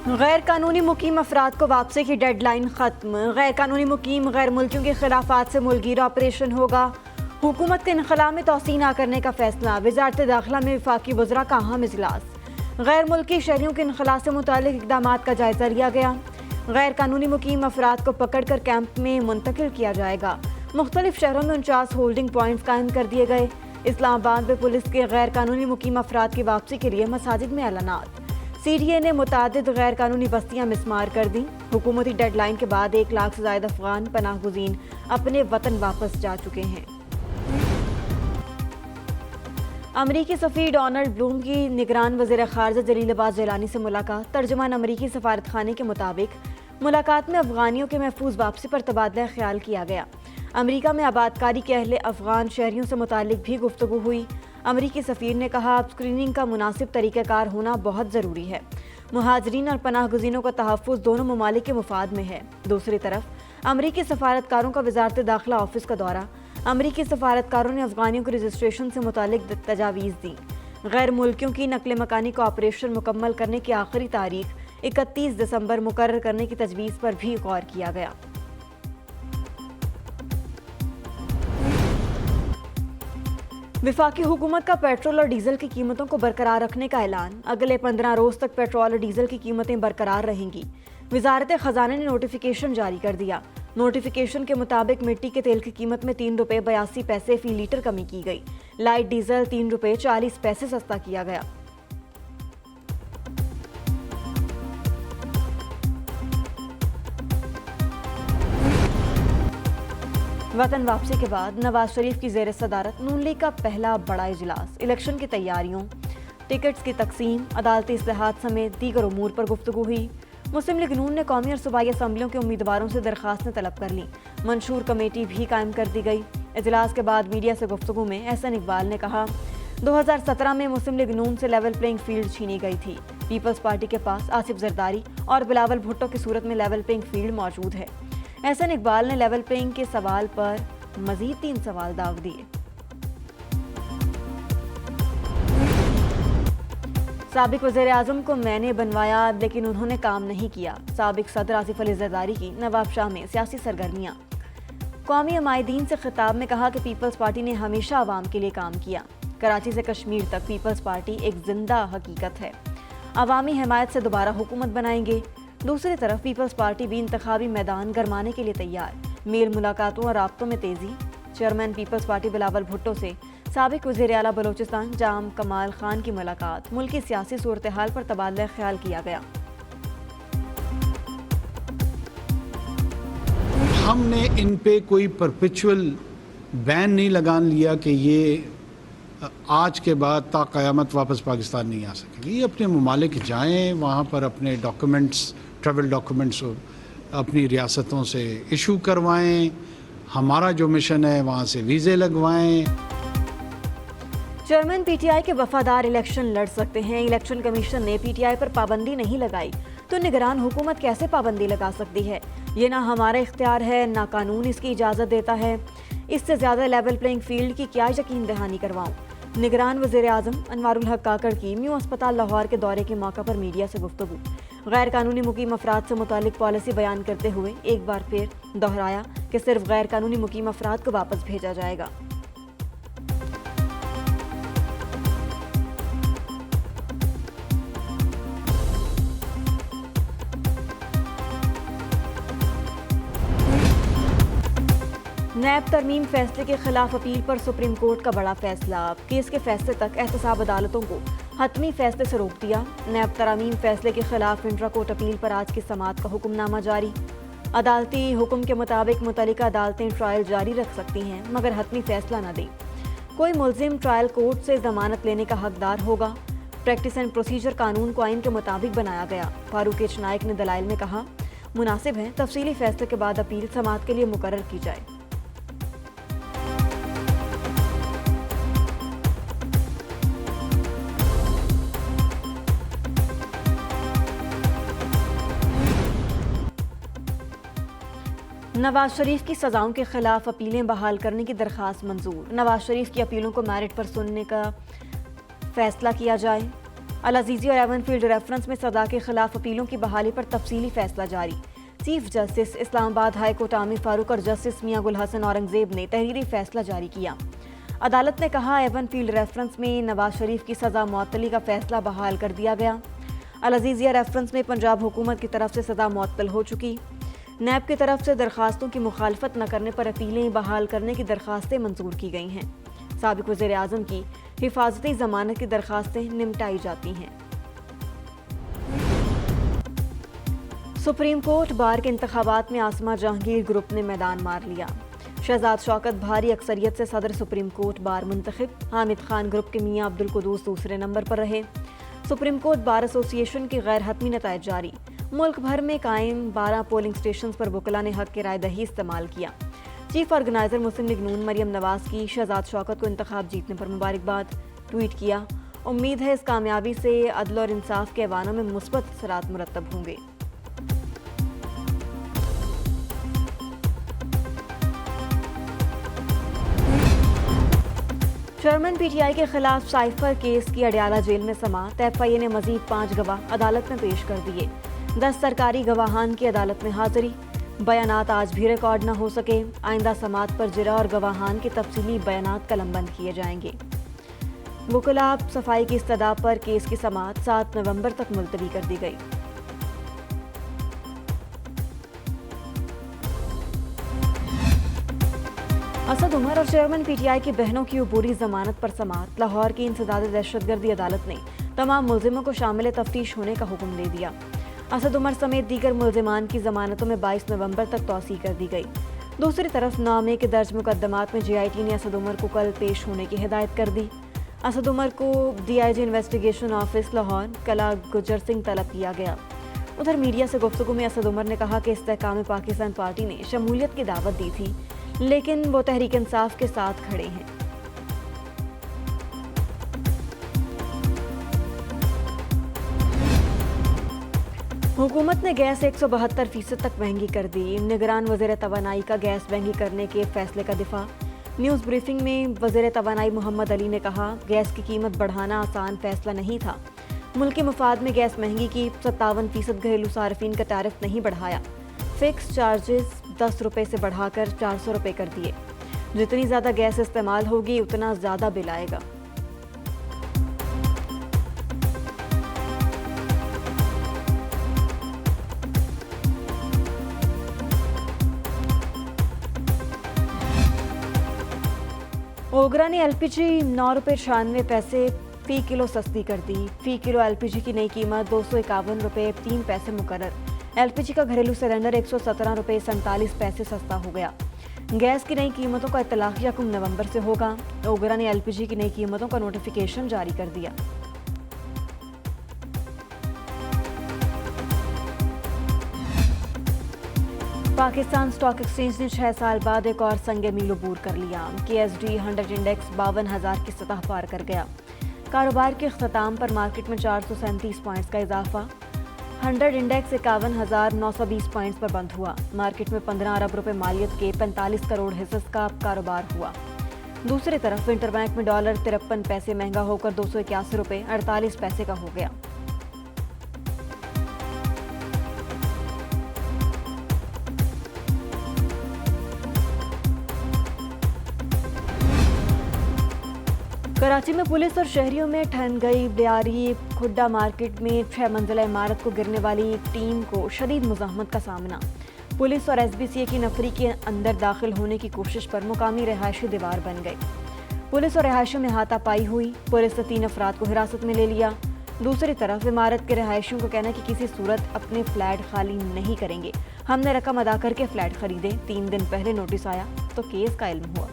गैर कानूनी मुकीम अफराद को वापसी की डेडलाइन खत्म। गैर कानूनी मुकीम गैर मुल्कियों के खिलाफ आज से मुल्कीर ऑपरेशन होगा। हुकूमत के इनखला में तोसी न करने का फैसला। वजारत दाखिला में वफाकी वज़रा का अहम इजलास। गैर मुल्की शहरियों के इनखला से मुतालिक इक़दाम का जायजा लिया गया। गैर कानूनी मुकीम अफराद को पकड़ कर कैंप में मुंतकिल किया जाएगा। मुख्तलिफ शहरों में 49 होल्डिंग पॉइंट्स कायम कर दिए गए। इस्लामाबाद में पुलिस के गैर कानूनी मुकीम अफराद की वापसी के लिए मसाजिद में ऐलानात। CDA ने मुतादिद गैर कानूनी बस्तियां मिसमार कर दी। हुकूमती डेडलाइन के बाद 1 लाख से ज्यादा अफगान पनाह गुज़ीन अपने वतन वापस जा चुके हैं। अमरीकी सफ़ीर डोनाल्ड ब्लूम की निगरान वज़ीर ख़ारजा जलील अब्बास जिलानी से मुलाकात। तर्जुमान अमरीकी सफारत खाने के मुताबिक मुलाकात में अफगानियों के महफूज वापसी पर तबादला ख्याल किया गया। अमरीका में आबादकारी के अहले अफगान शहरियों से मुतालिक भी गुफ्तगू हुई। अमरीकी सफ़ीर ने कहा, अब स्क्रीनिंग का मुनासिब तरीक़ाकार होना बहुत ज़रूरी है। मुहाजिरीन और पनाह गुज़ीनों का तहफ़्फ़ुज़ दोनों ममालिक के मुफाद में है। दूसरी तरफ अमरीकी सफारतकारों का वज़ारत दाखिला ऑफिस का दौरा। अमरीकी सफारतकारों ने अफ़गानियों के रजिस्ट्रेशन से मुतालिक तजावीज़ दी। गैर मुल्कियों की नकल मकानी का ऑपरेशन मुकम्मल करने की आखिरी तारीख 31 दिसंबर मुकर्रर करने की तजवीज़ पर भी गौर किया गया। वफाकी हुकूमत का पेट्रोल और डीजल की कीमतों को बरकरार रखने का ऐलान। अगले 15 रोज तक पेट्रोल और डीजल की कीमतें बरकरार रहेंगी। वजारत खजाना ने नोटिफिकेशन जारी कर दिया। नोटिफिकेशन के मुताबिक मिट्टी के तेल की कीमत में 3 रुपये 82 पैसे फी लीटर कमी की गई। लाइट डीजल 3 रुपये 40 पैसे सस्ता किया गया। वतन वापसी के बाद नवाज शरीफ की ज़ेर सदारत नून लीग का पहला बड़ा इजलास। इलेक्शन की तैयारियों, टिकट्स की तकसीम, अदालती इस्लाहात समेत दीगर उमूर पर गुफ्तगू हुई। मुस्लिम लीग नून ने कौमी और सूबाई असम्बलियों के उम्मीदवारों से दरखास्तें तलब कर लीं। मंशूर कमेटी भी कायम कर दी गई। इजलास के बाद मीडिया से गुफ्तगू में एहसन इकबाल ने कहा, 2017 में मुस्लिम लीग नून से लेवल प्लेइंग फील्ड छीनी गई थी। पीपल्स पार्टी के पास आसिफ जरदारी और बिलावल भुट्टो की सूरत में लेवल प्लेइंग फील्ड मौजूद है। एहसन इकबाल ने लेवल प्लेइंग के सवाल पर मजीद 3 सवाल दाग दिए। साबिक वज़ीर आज़म को मैंने बनवाया लेकिन उन्होंने काम नहीं किया। साबिक सदर आसिफ अली जरदारी की नवाब शाह में सियासी सरगर्मियाँ। कौमी अमायदीन से खिताब में कहा कि पीपल्स पार्टी ने हमेशा आवाम के लिए काम किया। कराची से कश्मीर तक पीपल्स पार्टी एक जिंदा हकीकत है। अवामी हिमायत से दोबारा हुकूमत बनाएंगे। दूसरी तरफ पीपल्स पार्टी भी इंतखाबी मैदान गरमाने के लिए तैयार। मेल मुलाकातों और राब्तों में तेजी। चेयरमैन पीपल्स पार्टी बिलावल भुट्टो से साबिक वज़ीर आला बलोचिस्तान जाम कमाल खान की मुलाकात। मुल्क की सियासी सूरत हाल पर तबादला ख्याल किया गया। हमने इन पे कोई परपेचुअल बैन नहीं लगान लिया कि ये आज के बाद ता क़यामत वापस पाकिस्तान नहीं आ सकेगी। ये अपने ममालिक जाएँ, वहाँ पर अपने डॉक्यूमेंट्स, ट्रैवल डॉक्यूमेंट्स अपनी रियासतों से इशू करवाएं। हमारा जो मिशन है वहाँ से वीज़े लगवाएं। चेयरमैन PTI के वफादार इलेक्शन लड़ सकते हैं। इलेक्शन कमीशन ने PTI पर पाबंदी नहीं लगाई तो निगरान हुकूमत कैसे पाबंदी लगा सकती है? ये ना हमारा इख्तियार है, ना कानून इसकी इजाज़त देता है। इससे ज़्यादा लेवल प्लेइंग फील्ड की क्या यकीन दहानी करवाऊँ? निगरान वज़ीर आज़म अनवारुल हक काकड़ की म्यू अस्पताल लाहौर के दौरे के मौका पर मीडिया से गुफ्तगू। गैर कानूनी मुकीम अफराद से मुतालिक पॉलिसी बयान करते हुए एक बार फिर दोहराया कि सिर्फ गैर कानूनी मुकीम अफराद को वापस भेजा जाएगा। नैब तरमीम फैसले के खिलाफ अपील पर सुप्रीम कोर्ट का बड़ा फैसला। केस के फैसले तक एहतसाब अदालतों को हतमी फैसले से रोक दिया। नैब तरमीम फैसले के खिलाफ इंट्रा कोर्ट अपील पर आज की समाअत का हुक्मनामा जारी। अदालती हुक्म के मुताबिक मुतल्लिका अदालतें ट्रायल जारी रख सकती हैं मगर हतमी फैसला न दें। कोई मुल्जिम ट्रायल कोर्ट से जमानत लेने का हकदार होगा। प्रैक्टिस एंड प्रोसीजर कानून को आइन के मुताबिक बनाया गया। फारूक एच नाइक ने दलाइल में कहा, मुनासिब है तफसीली फैसले के बाद अपील समाअत के लिए मुकर्रर की जाए। नवाज शरीफ की सजाओं के खिलाफ अपीलें बहाल करने की दरख्वास्त मंजूर। नवाज शरीफ की अपीलों को मेरिट पर सुनने का फैसला किया जाए। अल अजीजी और एवनफील्ड रेफरेंस में सजा के खिलाफ अपीलों की बहाली पर तफसीली फैसला जारी। Chief justice Islamabad high court Aamir Farooq और जस्टिस मियां गुल हसन औरंगजेब ने तहरीरी फैसला जारी किया। अदालत ने कहा, एवनफील्ड रेफरेंस में नवाज शरीफ की सजा मुअत्तली का फैसला बहाल कर दिया गया। अल अजीजिया रेफरेंस में पंजाब हुकूमत की तरफ से सजा मुअत्तल हो चुकी। नैब की तरफ से दरखास्तों की मुखालफत न करने पर अपीलें बहाल करने की दरखास्तें मंजूर की गई हैं। साबिक वज़ीर आज़म की हिफाजती जमानत की दरखास्तें निपटाई जाती हैं। सुप्रीम कोर्ट बार के इंतखाबात में आसमा जहांगीर ग्रुप ने मैदान मार लिया। शहजाद शौकत भारी अक्सरियत से सदर सुप्रीम कोर्ट बार मुंतखब। हामिद खान ग्रुप के मियां अब्दुल कुदूस दूसरे नंबर पर रहे। सुप्रीम कोर्ट बार एसोसिएशन की गैर हतमी नताइज जारी। मुल्क भर में कायम 12 पोलिंग स्टेशन पर वकला ने हक के राय दही इस्तेमाल किया। चीफ ऑर्गेनाइजर मुस्लिम लीग नून मरियम नवाज की शहजाद शौकत को इंतखाब जीतने पर मुबारकबाद। ट्वीट किया, उम्मीद है इस कामयाबी से अदल और इंसाफ के ऐवानों में मुस्बत असरात मुरतब होंगे। चेयरमैन पीटीआई के खिलाफ साइफर केस की अडयाला जेल में समाअत। एफआईए ने मजीद 5 गवाह अदालत में पेश कर दिए। 10 सरकारी गवाहान की अदालत में हाजिरी। बयानात आज भी रिकॉर्ड न हो सके। आइंदा समाअत पर जिरा और गवाहान के तफसीली बयानात कलमबंद किए जाएंगे। वकला सफाई की इस्तदा पर केस की समाअत 7 नवंबर तक मुलतवी कर दी गई। असद उमर और चेयरमैन पीटीआई की बहनों की अबूरी जमानत पर समाअत। लाहौर की इंसदाद दहशतगर्दी अदालत ने तमाम मुलजिमों को शामिल तफ्तीश होने का हुक्म दे दिया। असद उमर समेत दीगर मुलजिमान की जमानतों में 22 नवंबर तक तौसी कर दी गई। दूसरी तरफ नामे के दर्ज मुकदमात में JIT ने असद उमर को कल पेश होने की हिदायत कर दी। असद उमर को DIG इन्वेस्टिगेशन ऑफिस लाहौर कला गुजर सिंह तलब किया गया। उधर मीडिया से गुफ्तगू में असद उमर ने कहा कि इस्तेहकाम पाकिस्तान पार्टी ने शमूलियत की दावत दी थी, लेकिन वो तहरीक इंसाफ के साथ खड़े हैं। हुकूमत ने गैस 172% तक महंगी कर दी। निगरान वज़ीर तवानाई का गैस महंगी करने के फैसले का दिफा। न्यूज़ ब्रीफिंग में वज़ीर तवानाई मोहम्मद अली ने कहा, गैस की कीमत बढ़ाना आसान फैसला नहीं था। मुल्क के मुफाद में गैस महंगी की। 57% घरेलू सार्फिन का टैरिफ नहीं बढ़ाया। फिक्स चार्जेस 10 रुपये से बढ़ाकर 400 रुपये कर दिए। जितनी ज़्यादा गैस इस्तेमाल होगी उतना ज़्यादा बिल आएगा। ओगरा ने LPG 9 रुपये 96 पैसे फ़ी किलो सस्ती कर दी। फ़ी किलो LPG की नई कीमत 251 रुपये 3 पैसे मुकर्रर। LPG का घरेलू सिलेंडर 117 रुपये 47 पैसे सस्ता हो गया। गैस की नई कीमतों का इत्तलाक 1 नवंबर से होगा। ओगरा ने LPG की नई कीमतों का नोटिफिकेशन जारी कर दिया। पाकिस्तान स्टॉक एक्सचेंज ने 6 साल बाद एक और संग मील अबूर कर लिया। KSD 100 इंडेक्स 52,000 की सतह पार कर गया। कारोबार के अख्ताम पर मार्केट में 437 पॉइंट्स का इजाफा। 100 इंडेक्स 51,920 पॉइंट्स पर बंद हुआ। मार्केट में 15 अरब रुपए मालियत के 45 करोड़ हिस्स का कारोबार हुआ। दूसरी तरफ इंटरबैंक में डॉलर 53 पैसे महंगा होकर 281 रुपये 48 पैसे का हो गया। कराची में पुलिस और शहरियों में ठन गई ब्यारी। खुड्डा मार्केट में 6 मंजिला इमारत को गिरने वाली टीम को शदीद मुज़ाहमत का सामना। पुलिस और SBCA की नफरी के अंदर दाखिल होने की कोशिश पर मुकामी रिहायशी दीवार बन गई। पुलिस और रिहायशियों में हाथापाई हुई। पुलिस ने 3 अफराद को हिरासत में ले लिया। दूसरी तरफ इमारत के रिहायशियों को कहना कि किसी सूरत अपने फ्लैट खाली नहीं करेंगे, हमने रकम अदा करके फ्लैट खरीदे। 3 दिन पहले नोटिस आया तो केस का इल्म हुआ।